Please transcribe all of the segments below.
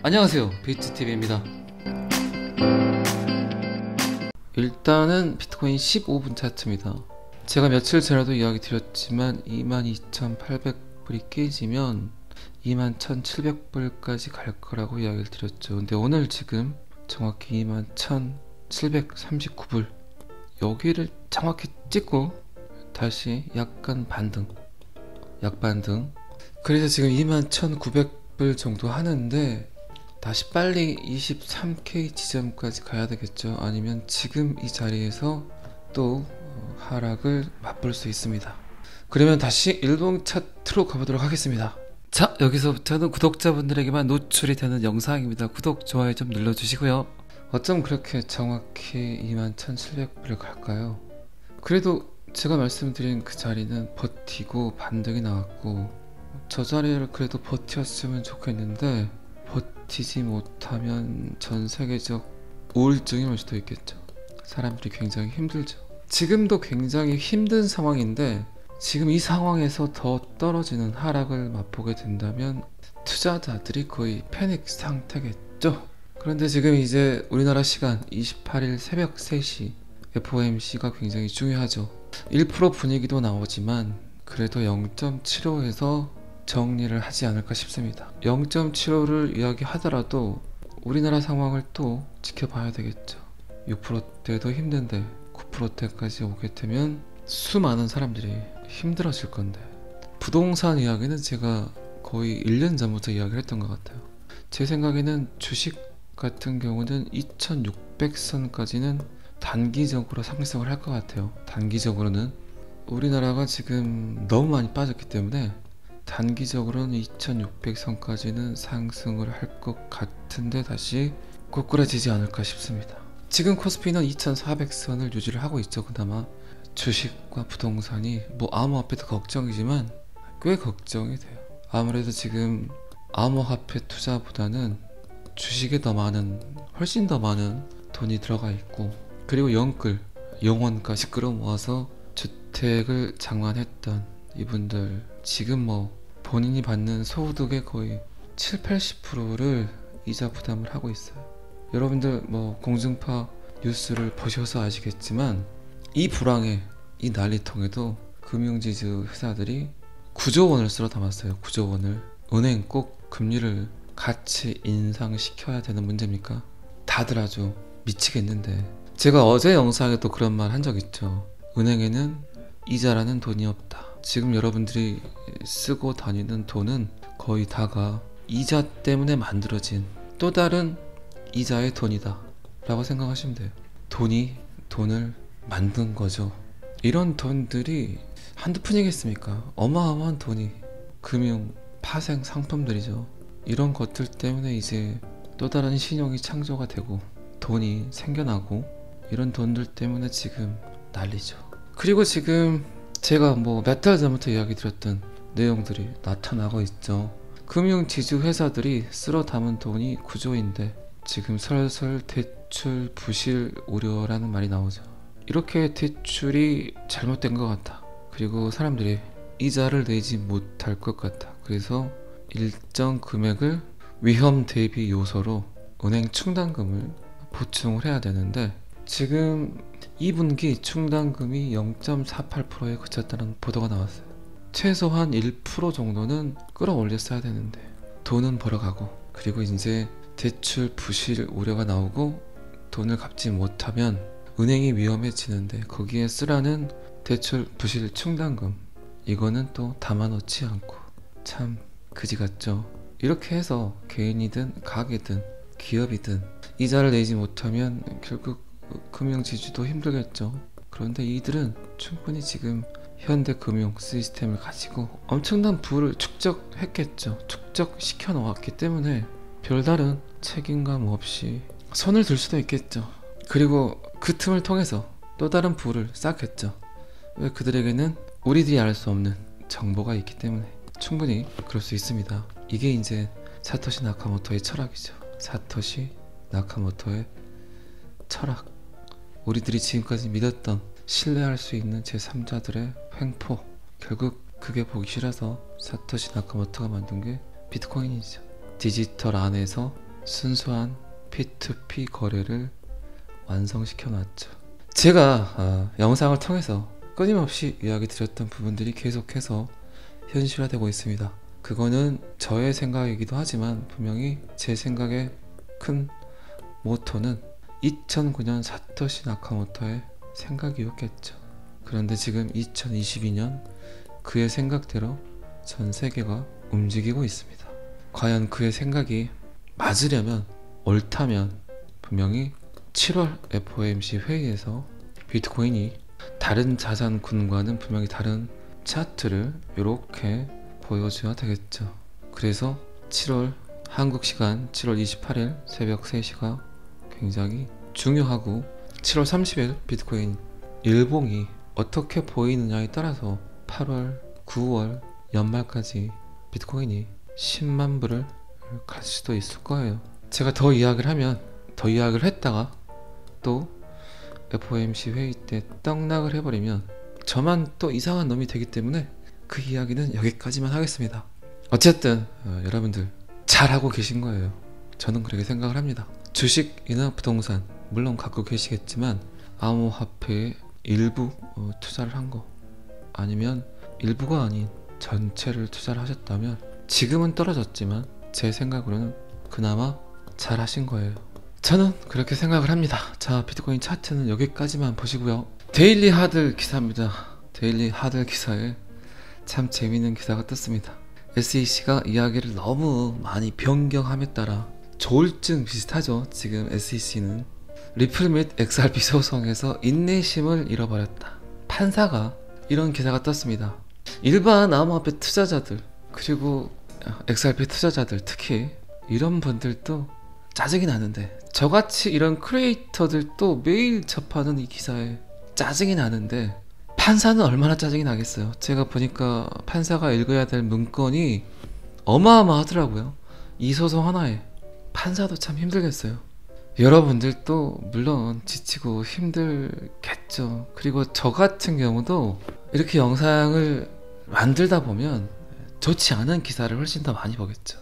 안녕하세요, 비트TV입니다. 일단은 비트코인 15분 차트입니다. 제가 며칠 전에도 이야기 드렸지만 22,800불이 깨지면 21,700불까지 갈 거라고 이야기를 드렸죠. 근데 오늘 지금 정확히 21,739불 여기를 정확히 찍고 다시 약간 반등, 약반등. 그래서 지금 21,900불 정도 하는데 다시 빨리 23K 지점까지 가야 되겠죠. 아니면 지금 이 자리에서 또 하락을 맛볼 수 있습니다. 그러면 다시 일봉 차트로 가보도록 하겠습니다. 자, 여기서부터는 구독자분들에게만 노출이 되는 영상입니다. 구독, 좋아요 좀 눌러주시고요. 어쩜 그렇게 정확히 21,700불을 갈까요? 그래도 제가 말씀드린 그 자리는 버티고 반등이 나왔고 저 자리를 그래도 버텼으면 좋겠는데 버티지 못하면 전 세계적 우울증이 올 수도 있겠죠. 사람들이 굉장히 힘들죠. 지금도 굉장히 힘든 상황인데 지금 이 상황에서 더 떨어지는 하락을 맛보게 된다면 투자자들이 거의 패닉 상태겠죠. 그런데 지금 이제 우리나라 시간 28일 새벽 3시 FOMC가 굉장히 중요하죠. 1% 분위기도 나오지만 그래도 0.75에서 정리를 하지 않을까 싶습니다. 0.75를 이야기하더라도 우리나라 상황을 또 지켜봐야 되겠죠. 6%대도 힘든데 9%대까지 오게 되면 수많은 사람들이 힘들어질 건데, 부동산 이야기는 제가 거의 1년 전부터 이야기를 했던 것 같아요. 제 생각에는 주식 같은 경우는 2600선까지는 단기적으로 상승을 할 것 같아요. 단기적으로는 우리나라가 지금 너무 많이 빠졌기 때문에 단기적으로는 2600선까지는 상승을 할 것 같은데 다시 꼬꾸라지지 않을까 싶습니다. 지금 코스피는 2400선을 유지를 하고 있죠. 그나마 주식과 부동산이 뭐 암호화폐도 걱정이지만 꽤 걱정이 돼요. 아무래도 지금 암호화폐 투자보다는 주식에 더 많은, 훨씬 더 많은 돈이 들어가 있고, 그리고 영원까지 끌어모아서 주택을 장만했던 이분들 지금 뭐 본인이 받는 소득의 거의 7~80%를 이자 부담을 하고 있어요. 여러분들 뭐 공중파 뉴스를 보셔서 아시겠지만 이 불황에, 이 난리통에도 금융지주 회사들이 9조 원을 쓸어 담았어요. 9조 원을. 은행 꼭 금리를 같이 인상시켜야 되는 문제입니까? 다들 아주 미치겠는데, 제가 어제 영상에도 그런 말 한 적 있죠. 은행에는 이자라는 돈이 없다. 지금 여러분들이 쓰고 다니는 돈은 거의 다가 이자 때문에 만들어진 또 다른 이자의 돈이다 라고 생각하시면 돼요. 돈이 돈을 만든 거죠. 이런 돈들이 한두 푼이겠습니까? 어마어마한 돈이, 금융, 파생 상품들이죠. 이런 것들 때문에 이제 또 다른 신용이 창조가 되고 돈이 생겨나고, 이런 돈들 때문에 지금 난리죠. 그리고 지금 제가 뭐 몇 달 전부터 이야기 드렸던 내용들이 나타나고 있죠. 금융지주 회사들이 쓸어 담은 돈이 9조인데 지금 슬슬 대출 부실 우려라는 말이 나오죠. 이렇게 대출이 잘못된 것 같다. 그리고 사람들이 이자를 내지 못할 것 같다. 그래서 일정 금액을 위험 대비 요소로 은행 충당금을 보충을 해야 되는데 지금 2분기 충당금이 0.48%에 그쳤다는 보도가 나왔어요. 최소한 1% 정도는 끌어올렸어야 되는데 돈은 벌어가고, 그리고 이제 대출 부실 우려가 나오고 돈을 갚지 못하면 은행이 위험해지는데 거기에 쓰라는 대출 부실 충당금, 이거는 또 담아놓지 않고 참 그지 같죠. 이렇게 해서 개인이든 가게든 기업이든 이자를 내지 못하면 결국 금융지주도 힘들겠죠. 그런데 이들은 충분히 지금 현대금융 시스템을 가지고 엄청난 부를 축적했겠죠. 축적시켜 놓았기 때문에 별다른 책임감 없이 손을 들 수도 있겠죠. 그리고 그 틈을 통해서 또 다른 부를 쌓겠죠. 왜? 그들에게는 우리들이 알 수 없는 정보가 있기 때문에 충분히 그럴 수 있습니다. 이게 이제 사토시 나카모토의 철학이죠. 사토시 나카모토의 철학. 우리들이 지금까지 믿었던, 신뢰할 수 있는 제3자들의 횡포, 결국 그게 보기 싫어서 사토시 나카모토가 만든 게 비트코인이죠. 디지털 안에서 순수한 P2P 거래를 완성시켜 놨죠. 제가 영상을 통해서 끊임없이 이야기 드렸던 부분들이 계속해서 현실화되고 있습니다. 그거는 저의 생각이기도 하지만 분명히 제 생각의 큰 모토는 2009년 사토시 나카모토의 생각이었겠죠. 그런데 지금 2022년 그의 생각대로 전 세계가 움직이고 있습니다. 과연 그의 생각이 맞으려면, 옳다면 분명히 7월 FOMC 회의에서 비트코인이 다른 자산군과는 분명히 다른 차트를 이렇게 보여줘야 되겠죠. 그래서 7월 한국 시간 7월 28일 새벽 3시가 굉장히 중요하고 7월 30일 비트코인 일봉이 어떻게 보이느냐에 따라서 8월, 9월 연말까지 비트코인이 10만 불을 갈 수도 있을 거예요. 제가 더 이야기를 했다가 또 FOMC 회의 때 떡락을 해버리면 저만 또 이상한 놈이 되기 때문에 그 이야기는 여기까지만 하겠습니다. 어쨌든 여러분들 잘하고 계신 거예요. 저는 그렇게 생각을 합니다. 주식이나 부동산 물론 갖고 계시겠지만 암호화폐에 일부 투자를 한 거, 아니면 일부가 아닌 전체를 투자를 하셨다면 지금은 떨어졌지만 제 생각으로는 그나마 잘 하신 거예요. 저는 그렇게 생각을 합니다. 자, 비트코인 차트는 여기까지만 보시고요. 데일리 하들 기사입니다. 데일리 하들 기사에 참 재미있는 기사가 떴습니다. SEC가 이야기를 너무 많이 변경함에 따라 조울증 비슷하죠. 지금 SEC는 리플 및 XRP 소송에서 인내심을 잃어버렸다. 판사가 이런 기사가 떴습니다. 일반 암호화폐 투자자들 그리고 XRP 투자자들, 특히 이런 분들도 짜증이 나는데, 저같이 이런 크리에이터들도 매일 접하는 이 기사에 짜증이 나는데 판사는 얼마나 짜증이 나겠어요. 제가 보니까 판사가 읽어야 될 문건이 어마어마하더라고요. 이 소송 하나에 판사도 참 힘들겠어요. 여러분들도 물론 지치고 힘들겠죠. 그리고 저 같은 경우도 이렇게 영상을 만들다 보면 좋지 않은 기사를 훨씬 더 많이 보겠죠.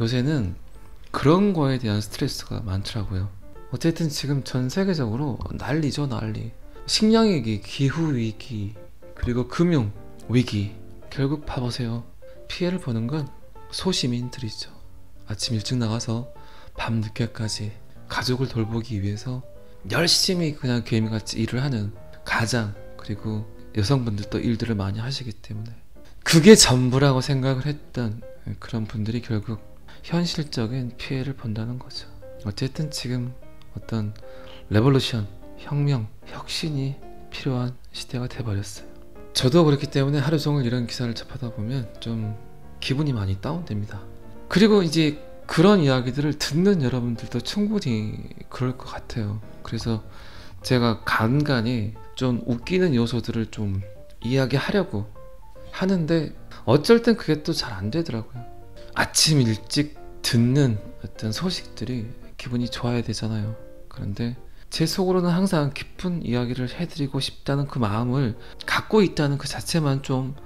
요새는 그런 거에 대한 스트레스가 많더라고요. 어쨌든 지금 전 세계적으로 난리죠, 난리. 식량위기, 기후위기, 그리고 금융위기. 결국 봐보세요. 피해를 보는 건 소시민들이죠. 아침 일찍 나가서 밤 늦게까지 가족을 돌보기 위해서 열심히 그냥 개미같이 일을 하는 가장, 그리고 여성분들도 일들을 많이 하시기 때문에 그게 전부라고 생각을 했던 그런 분들이 결국 현실적인 피해를 본다는 거죠. 어쨌든 지금 어떤 레볼루션, 혁명, 혁신이 필요한 시대가 돼버렸어요. 저도 그렇기 때문에 하루 종일 이런 기사를 접하다 보면 좀 기분이 많이 다운됩니다. 그리고 이제 그런 이야기들을 듣는 여러분들도 충분히 그럴 것 같아요. 그래서 제가 간간히 좀 웃기는 요소들을 좀 이야기하려고 하는데 어쩔 땐 그게 또 잘 안 되더라고요. 아침 일찍 듣는 어떤 소식들이 기분이 좋아야 되잖아요. 그런데 제 속으로는 항상 기쁜 이야기를 해드리고 싶다는 그 마음을 갖고 있다는 그 자체만 좀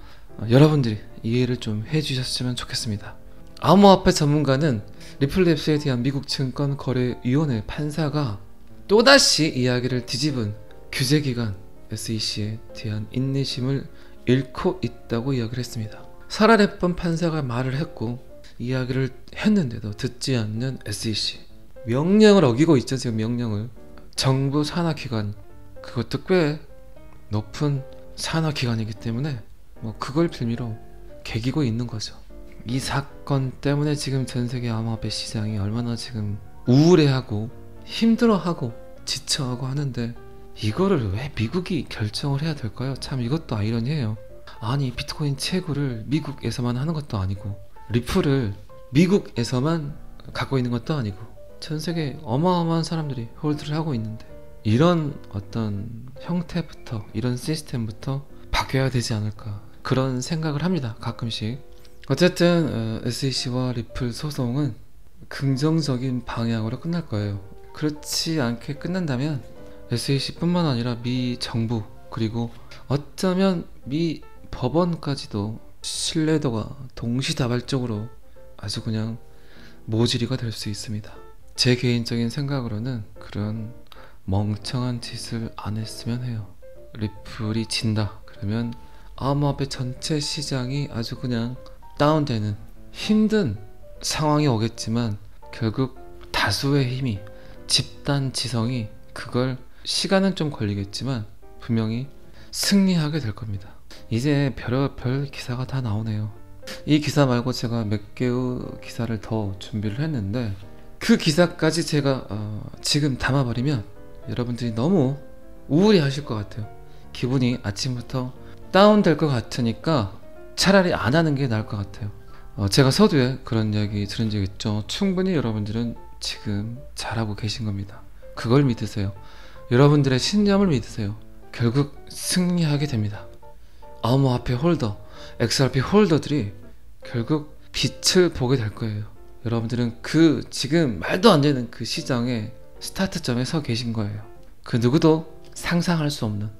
여러분들이 이해를 좀 해주셨으면 좋겠습니다. 암호화폐 전문가는 리플랩스에 대한 미국 증권거래위원회 판사가 또다시 이야기를 뒤집은 규제기관 SEC에 대한 인내심을 잃고 있다고 이야기를 했습니다. 살아냈던 판사가 말을 했고 이야기를 했는데도 듣지 않는 SEC. 명령을 어기고 있죠. 지금 명령을. 정부 산하기관, 그것도 꽤 높은 산하기관이기 때문에 뭐 그걸 빌미로 개기고 있는 거죠. 이 사건 때문에 지금 전세계 암호화폐 시장이 얼마나 지금 우울해하고 힘들어하고 지쳐하고 하는데 이거를 왜 미국이 결정을 해야 될까요? 참 이것도 아이러니해요. 아니 비트코인 채굴을 미국에서만 하는 것도 아니고 리플을 미국에서만 갖고 있는 것도 아니고 전세계 어마어마한 사람들이 홀드를 하고 있는데 이런 어떤 형태부터, 이런 시스템부터 바뀌어야 되지 않을까, 그런 생각을 합니다. 가끔씩. 어쨌든 SEC와 리플 소송은 긍정적인 방향으로 끝날 거예요. 그렇지 않게 끝난다면 SEC뿐만 아니라 미 정부, 그리고 어쩌면 미 법원까지도 신뢰도가 동시다발적으로 아주 그냥 모질이가 될 수 있습니다. 제 개인적인 생각으로는 그런 멍청한 짓을 안 했으면 해요. 리플이 진다 그러면 암호화폐 전체 시장이 아주 그냥 다운되는 힘든 상황이 오겠지만, 결국 다수의 힘이, 집단 지성이 그걸, 시간은 좀 걸리겠지만 분명히 승리하게 될 겁니다. 이제 별의별 기사가 다 나오네요. 이 기사 말고 제가 몇 개의 기사를 더 준비를 했는데, 그 기사까지 제가 지금 담아버리면 여러분들이 너무 우울해 하실 것 같아요. 기분이 아침부터 다운될 것 같으니까 차라리 안 하는 게 나을 것 같아요. 제가 서두에 그런 이야기 들은 적 있죠. 충분히 여러분들은 지금 잘하고 계신 겁니다. 그걸 믿으세요. 여러분들의 신념을 믿으세요. 결국 승리하게 됩니다. 암호화폐 홀더, XRP 홀더들이 결국 빛을 보게 될 거예요. 여러분들은 그 지금 말도 안 되는 그 시장의 스타트점에 서 계신 거예요. 그 누구도 상상할 수 없는,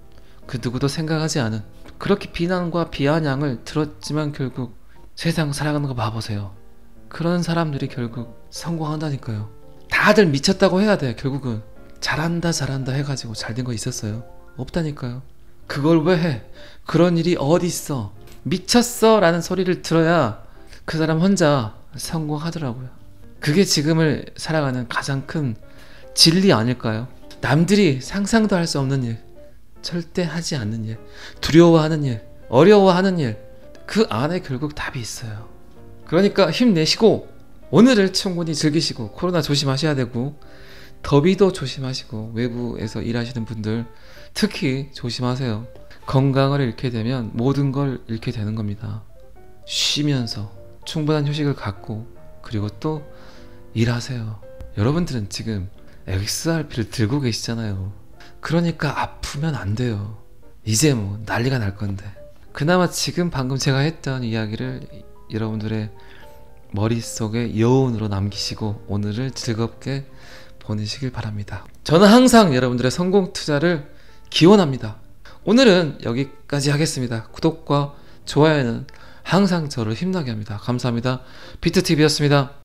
그 누구도 생각하지 않은, 그렇게 비난과 비아냥을 들었지만 결국 세상 살아가는 거 봐보세요. 그런 사람들이 결국 성공한다니까요. 다들 미쳤다고 해야 돼. 결국은 잘한다 해가지고 잘 된 거 있었어요? 없다니까요. 그걸 왜 해? 그런 일이 어디 있어? 미쳤어 라는 소리를 들어야 그 사람 혼자 성공하더라고요. 그게 지금을 살아가는 가장 큰 진리 아닐까요? 남들이 상상도 할 수 없는 일, 절대 하지 않는 일, 두려워하는 일, 어려워하는 일, 그 안에 결국 답이 있어요. 그러니까 힘내시고 오늘을 충분히 즐기시고, 코로나 조심하셔야 되고, 더위도 조심하시고, 외부에서 일하시는 분들 특히 조심하세요. 건강을 잃게 되면 모든 걸 잃게 되는 겁니다. 쉬면서 충분한 휴식을 갖고, 그리고 또 일하세요. 여러분들은 지금 XRP를 들고 계시잖아요. 그러니까 아프면 안 돼요. 이제 뭐 난리가 날 건데. 그나마 지금 방금 제가 했던 이야기를 여러분들의 머릿속에 여운으로 남기시고 오늘을 즐겁게 보내시길 바랍니다. 저는 항상 여러분들의 성공 투자를 기원합니다. 오늘은 여기까지 하겠습니다. 구독과 좋아요는 항상 저를 힘나게 합니다. 감사합니다. 비트TV였습니다.